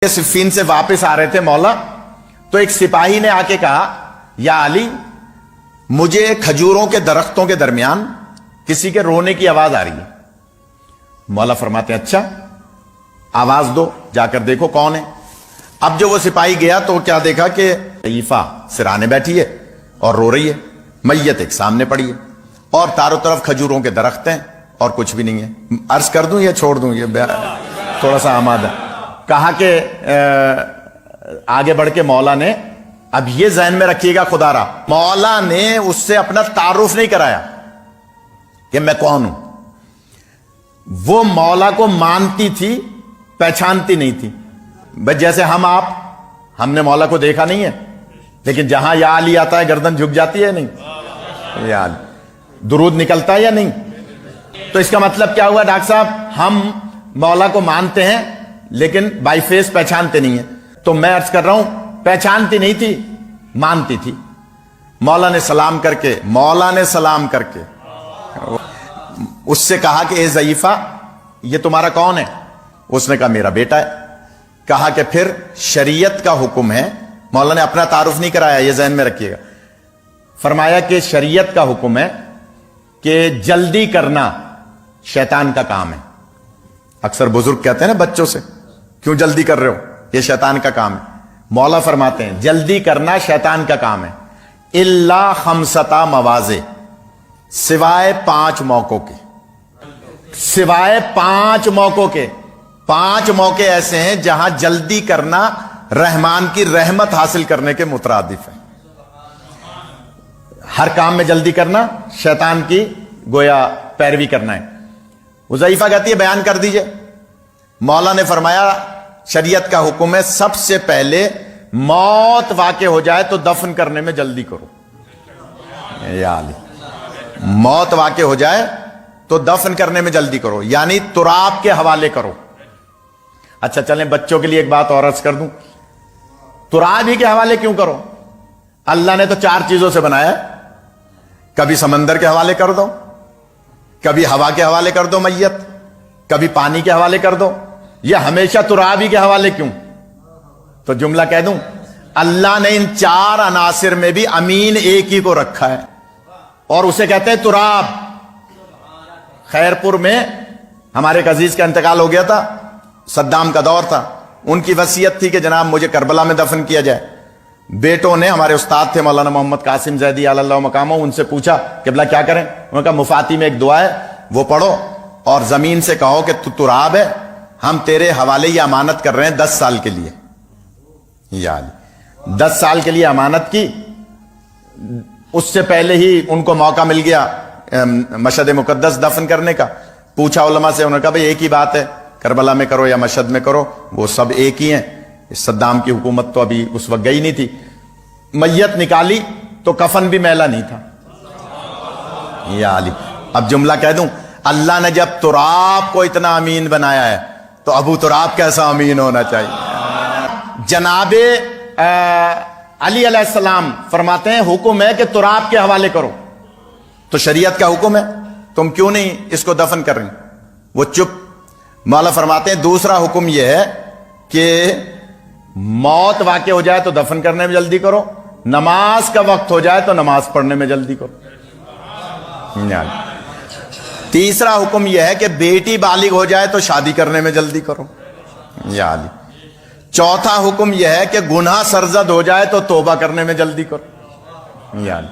صفین سے واپس آ رہے تھے مولا، تو ایک سپاہی نے آ کے کہا یا علی، مجھے کھجوروں کے درختوں کے درمیان کسی کے رونے کی آواز آ رہی ہے۔ مولا فرماتے ہیں اچھا آواز دو، جا کر دیکھو کون ہے۔ اب جو وہ سپاہی گیا تو کیا دیکھا کہ ضعیفہ سرانے بیٹھی ہے اور رو رہی ہے، میت ایک سامنے پڑی ہے اور چاروں طرف کھجوروں کے درخت ہیں اور کچھ بھی نہیں ہے۔ عرض کر دوں یا چھوڑ دوں، یہ تھوڑا سا آمادہ کہا کہ آگے بڑھ کے مولا نے، اب یہ ذہن میں رکھیے گا خدا را، مولا نے اس سے اپنا تعارف نہیں کرایا کہ میں کون ہوں۔ وہ مولا کو مانتی تھی، پہچانتی نہیں تھی۔ بس جیسے ہم نے مولا کو دیکھا نہیں ہے، لیکن جہاں یا علی آتا ہے گردن جھک جاتی ہے نہیں، یا علی درود نکلتا ہے یا نہیں۔ تو اس کا مطلب کیا ہوا ڈاکٹر صاحب؟ ہم مولا کو مانتے ہیں لیکن بائی فیس پہچانتے نہیں ہیں۔ تو میں عرض کر رہا ہوں پہچانتی نہیں تھی، مانتی تھی۔ مولا نے سلام کر کے اس سے کہا کہ اے ضعیفہ یہ تمہارا کون ہے؟ اس نے کہا میرا بیٹا ہے۔ کہا کہ پھر شریعت کا حکم ہے، مولا نے اپنا تعارف نہیں کرایا، یہ ذہن میں رکھیے گا۔ فرمایا کہ شریعت کا حکم ہے کہ جلدی کرنا شیطان کا کام ہے۔ اکثر بزرگ کہتے ہیں نا بچوں سے، کیوں جلدی کر رہے ہو؟ یہ شیطان کا کام ہے۔ مولا فرماتے ہیں جلدی کرنا شیطان کا کام ہے، الا خمسۃ مواضع، سوائے 5 موقعوں کے، سوائے 5 موقعوں کے۔ 5 موقع ایسے ہیں جہاں جلدی کرنا رحمان کی رحمت حاصل کرنے کے مترادف ہے۔ ہر کام میں جلدی کرنا شیطان کی گویا پیروی کرنا ہے۔ ضعیفہ کہتی ہے بیان کر دیجئے۔ مولا نے فرمایا شریعت کا حکم ہے سب سے پہلے موت واقع ہو جائے تو دفن کرنے میں جلدی کرو۔ یا علی، موت واقع ہو جائے تو دفن کرنے میں جلدی کرو، یعنی تراب کے حوالے کرو۔ اچھا چلیں بچوں کے لیے ایک بات اور عرض کر دوں، تراب ہی کے حوالے کیوں کرو؟ اللہ نے تو 4 چیزوں سے بنایا ہے، کبھی سمندر کے حوالے کر دو، کبھی ہوا کے حوالے کر دو میت، کبھی پانی کے حوالے کر دو، یہ ہمیشہ تراب ہی کے حوالے کیوں؟ تو جملہ کہہ دوں، اللہ نے ان 4 عناصر میں بھی امین ایک ہی کو رکھا ہے اور اسے کہتے ہیں تراب۔ خیرپور میں ہمارے ایک عزیز کا انتقال ہو گیا تھا، صدام کا دور تھا، ان کی وصیت تھی کہ جناب مجھے کربلا میں دفن کیا جائے۔ بیٹوں نے، ہمارے استاد تھے مولانا محمد قاسم زیدی علی اللہ مقامہ، ان سے پوچھا قبلہ کیا کریں؟ انہوں نے کہا مفاتی میں ایک دعا ہے وہ پڑھو اور زمین سے کہو کہ تو تراب ہے، ہم تیرے حوالے یہ امانت کر رہے ہیں 10 سال کے لیے۔ یا 10 سال کے لیے امانت کی۔ اس سے پہلے ہی ان کو موقع مل گیا مشہد مقدس دفن کرنے کا۔ پوچھا علماء سے، انہوں نے کہا بھئی ایک ہی بات ہے، کربلا میں کرو یا مشہد میں کرو، وہ سب ایک ہی ہیں۔ صدام کی حکومت تو ابھی اس وقت گئی نہیں تھی۔ میت نکالی تو کفن بھی میلا نہیں تھا۔ یا علی، اب جملہ کہہ دوں، اللہ نے جب تراب کو اتنا امین بنایا ہے تو ابو تراب کیسا امین ہونا چاہیے؟ جناب علی علیہ السلام فرماتے ہیں حکم ہے کہ تراب کے حوالے کرو، تو شریعت کا حکم ہے، تم کیوں نہیں اس کو دفن کر رہی؟ وہ چپ۔ مولا فرماتے ہیں دوسرا حکم یہ ہے کہ موت واقع ہو جائے تو دفن کرنے میں جلدی کرو، نماز کا وقت ہو جائے تو نماز پڑھنے میں جلدی کرو۔ تیسرا حکم یہ ہے کہ بیٹی بالغ ہو جائے تو شادی کرنے میں جلدی کرو۔ یا علی، چوتھا حکم یہ ہے کہ گناہ سرزد ہو جائے تو توبہ کرنے میں جلدی کرو۔ یا علی،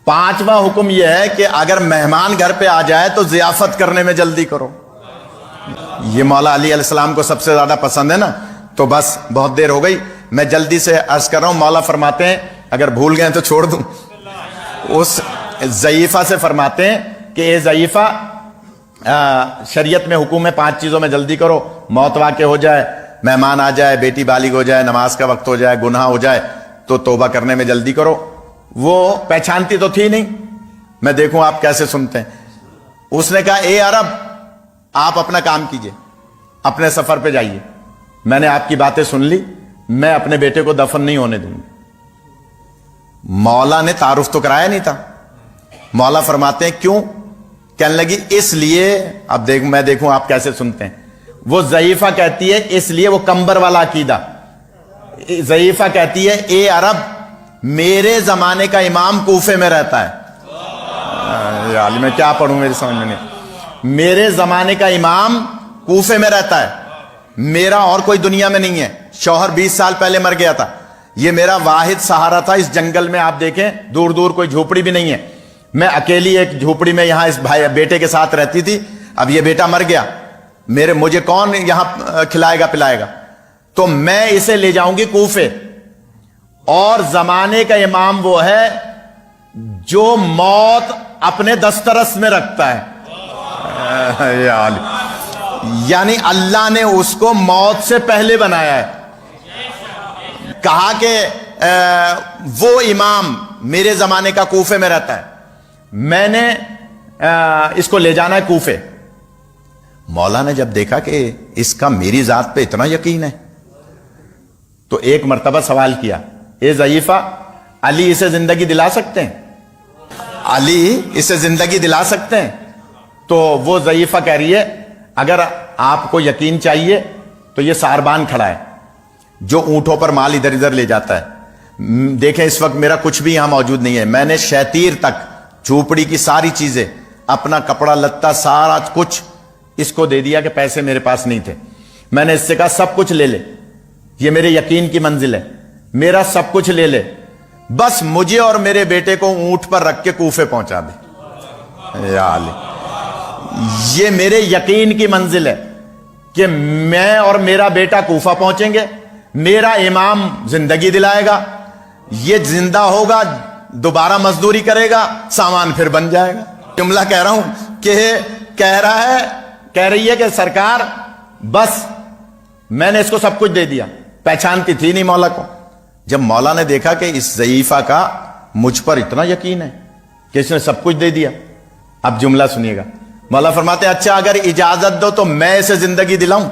5واں حکم یہ ہے کہ اگر مہمان گھر پہ آ جائے تو ضیافت کرنے میں جلدی کرو۔ یہ مولا علی علیہ السلام کو سب سے زیادہ پسند ہے نا، تو بس بہت دیر ہو گئی، میں جلدی سے عرض کر رہا ہوں۔ مولا فرماتے ہیں اگر بھول گئے تو چھوڑ دوں۔ اس ضعیفہ سے فرماتے ہیں کہ اے ضعیفہ، شریعت میں حکم ہے 5 چیزوں میں جلدی کرو، موت واقع ہو جائے، مہمان آ جائے، بیٹی بالغ ہو جائے، نماز کا وقت ہو جائے، گناہ ہو جائے تو توبہ کرنے میں جلدی کرو۔ وہ پہچانتی تو تھی نہیں، میں دیکھوں آپ کیسے سنتے ہیں۔ اس نے کہا اے عرب، آپ اپنا کام کیجئے، اپنے سفر پہ جائیے، میں نے آپ کی باتیں سن لی، میں اپنے بیٹے کو دفن نہیں ہونے دوں گی۔ مولا نے تعارف تو کرایا نہیں تھا۔ مولا فرماتے ہیں کیوں؟ کہنے لگی اس لیے، اب میں دیکھوں آپ کیسے سنتے ہیں۔ وہ ضعیفہ کہتی ہے، اس لیے وہ کمبر والا عقیدہ، ضعیفہ کہتی ہے اے عرب میرے زمانے کا امام کوفے میں رہتا ہے۔ یار میں کیا پڑھوں، میری سمجھ میں نہیں۔ میرے زمانے کا امام کوفے میں رہتا ہے، میرا اور کوئی دنیا میں نہیں ہے۔ شوہر 20 سال پہلے مر گیا تھا، یہ میرا واحد سہارا تھا اس جنگل میں۔ آپ دیکھیں دور دور کوئی جھوپڑی بھی نہیں ہے، میں اکیلی ایک جھوپڑی میں یہاں اس بھائی بیٹے کے ساتھ رہتی تھی۔ اب یہ بیٹا مر گیا، مجھے کون یہاں کھلائے گا پلائے گا؟ تو میں اسے لے جاؤں گی کوفے، اور زمانے کا امام وہ ہے جو موت اپنے دسترس میں رکھتا ہے۔ یعنی اللہ نے اس کو موت سے پہلے بنایا ہے۔ کہا کہ وہ امام میرے زمانے کا کوفے میں رہتا ہے، میں نے اس کو لے جانا ہے کوفے۔ مولا نے جب دیکھا کہ اس کا میری ذات پہ اتنا یقین ہے تو ایک مرتبہ سوال کیا، اے ضعیفہ علی اسے زندگی دلا سکتے ہیں؟ علی اسے زندگی دلا سکتے ہیں؟ تو وہ ضعیفہ کہہ رہی ہے اگر آپ کو یقین چاہیے تو یہ ساربان کھڑا ہے جو اونٹوں پر مال ادھر ادھر لے جاتا ہے۔ دیکھیں اس وقت میرا کچھ بھی یہاں موجود نہیں ہے، میں نے شیطیر تک جھوپڑی کی ساری چیزیں، اپنا کپڑا لتا سارا کچھ اس کو دے دیا کہ پیسے میرے پاس نہیں تھے۔ میں نے اس سے کہا سب کچھ لے لے، یہ میرے یقین کی منزل ہے، میرا سب کچھ لے لے، بس مجھے اور میرے بیٹے کو اونٹ پر رکھ کے کوفے پہنچا دے۔ یا علی، یہ میرے یقین کی منزل ہے کہ میں اور میرا بیٹا کوفہ پہنچیں گے، میرا امام زندگی دلائے گا، یہ زندہ ہوگا، دوبارہ مزدوری کرے گا، سامان پھر بن جائے گا۔ جملہ کہہ رہا ہوں کہ کہہ رہی ہے کہ سرکار بس میں نے اس کو سب کچھ دے دیا۔ پہچانتی تھی نہیں مولا کو۔ جب مولا نے دیکھا کہ اس ضعیفہ کا مجھ پر اتنا یقین ہے کہ اس نے سب کچھ دے دیا، اب جملہ سنیے گا۔ مولا فرماتے ہیں اچھا اگر اجازت دو تو میں اسے زندگی دلاؤں؟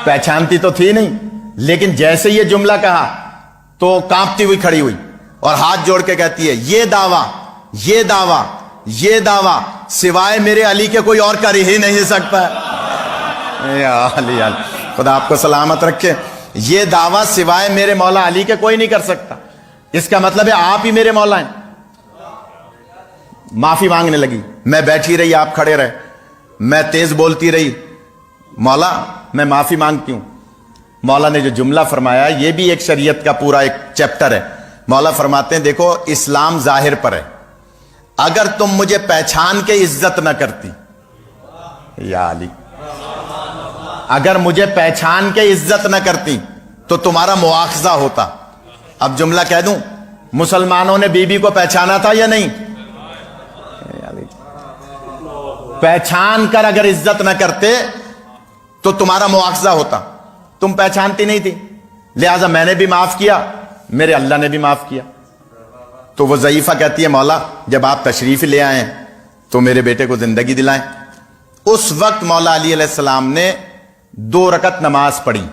پہچانتی تو تھی نہیں، لیکن جیسے یہ جملہ کہا تو کانپتی ہوئی کھڑی ہوئی اور ہاتھ جوڑ کے کہتی ہے یہ دعویٰ یہ دعویٰ یہ دعویٰ سوائے میرے علی کے کوئی اور کر ہی نہیں سکتا ہے۔ یا علی، خدا آپ کو سلامت رکھے۔ یہ دعویٰ سوائے میرے مولا علی کے کوئی نہیں کر سکتا، اس کا مطلب ہے آپ ہی میرے مولا ہیں۔ معافی مانگنے لگی، میں بیٹھی رہی آپ کھڑے رہے، میں تیز بولتی رہی، مولا میں معافی مانگتی ہوں۔ مولا نے جو جملہ فرمایا یہ بھی ایک شریعت کا پورا ایک چیپٹر ہے۔ مولا فرماتے ہیں دیکھو اسلام ظاہر پر ہے، اگر تم مجھے پہچان کے عزت نہ کرتی، یا علی اگر مجھے پہچان کے عزت نہ کرتی تو تمہارا مواخذہ ہوتا۔ اب جملہ کہہ دوں، مسلمانوں نے بی بی کو پہچانا تھا یا نہیں؟ پہچان کر اگر عزت نہ کرتے تو تمہارا مواخذہ ہوتا، تم پہچانتی نہیں تھی، لہذا میں نے بھی معاف کیا، میرے اللہ نے بھی معاف کیا۔ تو وہ ضعیفہ کہتی ہے مولا جب آپ تشریف لے آئیں تو میرے بیٹے کو زندگی دلائیں۔ اس وقت مولا علی علیہ السلام نے 2 رکعت نماز پڑھی،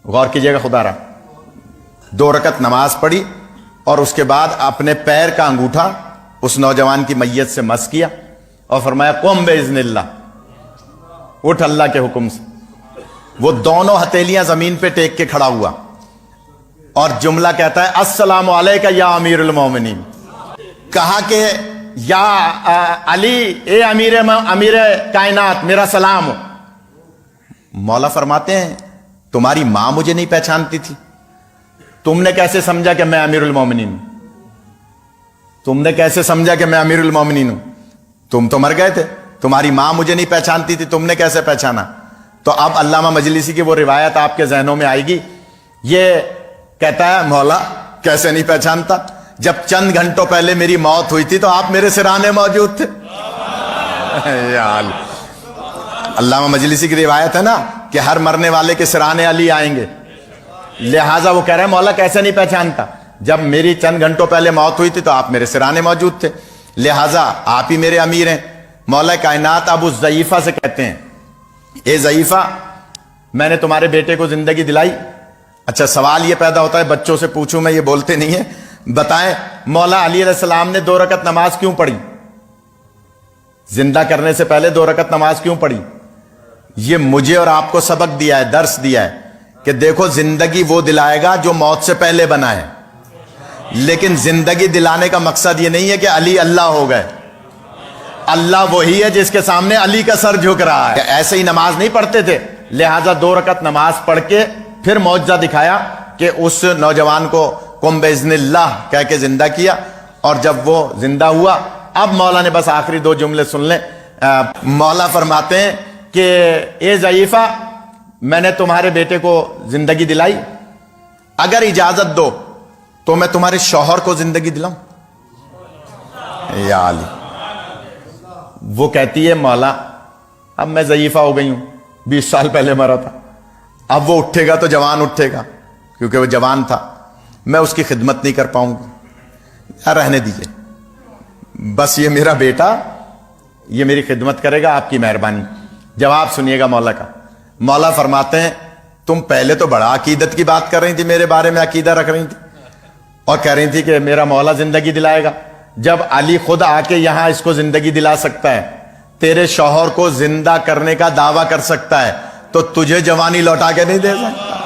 غور کیجئے گا خدا رہا، 2 رکعت نماز پڑھی اور اس کے بعد اپنے پیر کا انگوٹھا اس نوجوان کی میت سے مس کیا اور فرمایا قم باذن اللہ، اٹھ اللہ کے حکم سے۔ وہ دونوں ہتھیلیاں زمین پہ ٹیک کے کھڑا ہوا اور جملہ کہتا ہے السلام علیکہ یا امیر المومنین۔ کہا کہ یا علی اے امیر کائنات میرا سلام ہو۔ مولا فرماتے ہیں تمہاری ماں مجھے نہیں پہچانتی تھی، تم نے کیسے سمجھا کہ میں امیر المومنین ہوں؟ تم نے کیسے سمجھا کہ میں امیر المومنین ہوں؟ تم تو مر گئے تھے، تمہاری ماں مجھے نہیں پہچانتی تھی، تم نے کیسے پہچانا؟ تو اب علامہ مجلسی کی وہ روایت آپ کے ذہنوں میں آئے گی۔ یہ کہتا ہے مولا کیسے نہیں پہچانتا، جب چند گھنٹوں پہلے میری موت ہوئی تھی تو آپ میرے سرانے موجود تھے۔ علامہ مجلسی کی روایت ہے نا کہ ہر مرنے والے کے سرانے علی آئیں گے، لہٰذا وہ کہہ رہے ہیں مولا کیسے نہیں پہچانتا، جب میری چند گھنٹوں پہلے موت ہوئی تھی تو آپ میرے سرانے موجود تھے، لہٰذا آپ ہی میرے امیر ہیں۔ مولا کائنات اب اس ضعیفہ سے کہتے ہیں اے ضعیفہ میں نے تمہارے بیٹے کو زندگی دلائی۔ اچھا سوال یہ پیدا ہوتا ہے، بچوں سے پوچھوں میں، یہ بولتے نہیں ہیں، بتائیں مولا علی علیہ السلام نے 2 رکعت نماز کیوں پڑھی؟ زندہ کرنے سے پہلے 2 رکعت نماز کیوں پڑھی؟ یہ مجھے اور آپ کو سبق دیا ہے، درس دیا ہے کہ دیکھو زندگی وہ دلائے گا جو موت سے پہلے بنا ہے، لیکن زندگی دلانے کا مقصد یہ نہیں ہے کہ علی اللہ ہو گئے۔ اللہ وہی ہے جس کے سامنے علی کا سر جھک رہا ہے۔ ایسے ہی نماز نہیں پڑھتے تھے، لہٰذا 2 رکعت نماز پڑھ کے پھر معجزہ دکھایا کہ اس نوجوان کو قم باذن اللہ کہہ کے زندہ کیا، اور جب وہ زندہ ہوا، اب مولا نے بس آخری 2 جملے سن لیں۔ مولا فرماتے ہیں کہ اے ضعیفہ، میں نے تمہارے بیٹے کو زندگی دلائی، اگر اجازت دو تو میں تمہارے شوہر کو زندگی دلاؤں؟ یا علی، وہ کہتی ہے مولا اب میں ضعیفہ ہو گئی ہوں، 20 سال پہلے مرا تھا، اب وہ اٹھے گا تو جوان اٹھے گا، کیونکہ وہ جوان تھا، میں اس کی خدمت نہیں کر پاؤں گا، رہنے دیجئے، بس یہ میرا بیٹا، یہ میری خدمت کرے گا، آپ کی مہربانی۔ جواب سنیے گا مولا کا۔ مولا فرماتے ہیں تم پہلے تو بڑا عقیدت کی بات کر رہی تھی، میرے بارے میں عقیدہ رکھ رہی تھی اور کہہ رہی تھی کہ میرا مولا زندگی دلائے گا، جب علی خود آ کے یہاں اس کو زندگی دلا سکتا ہے، تیرے شوہر کو زندہ کرنے کا دعویٰ کر سکتا ہے، تو تجھے جوانی لوٹا کے نہیں دے سکتا؟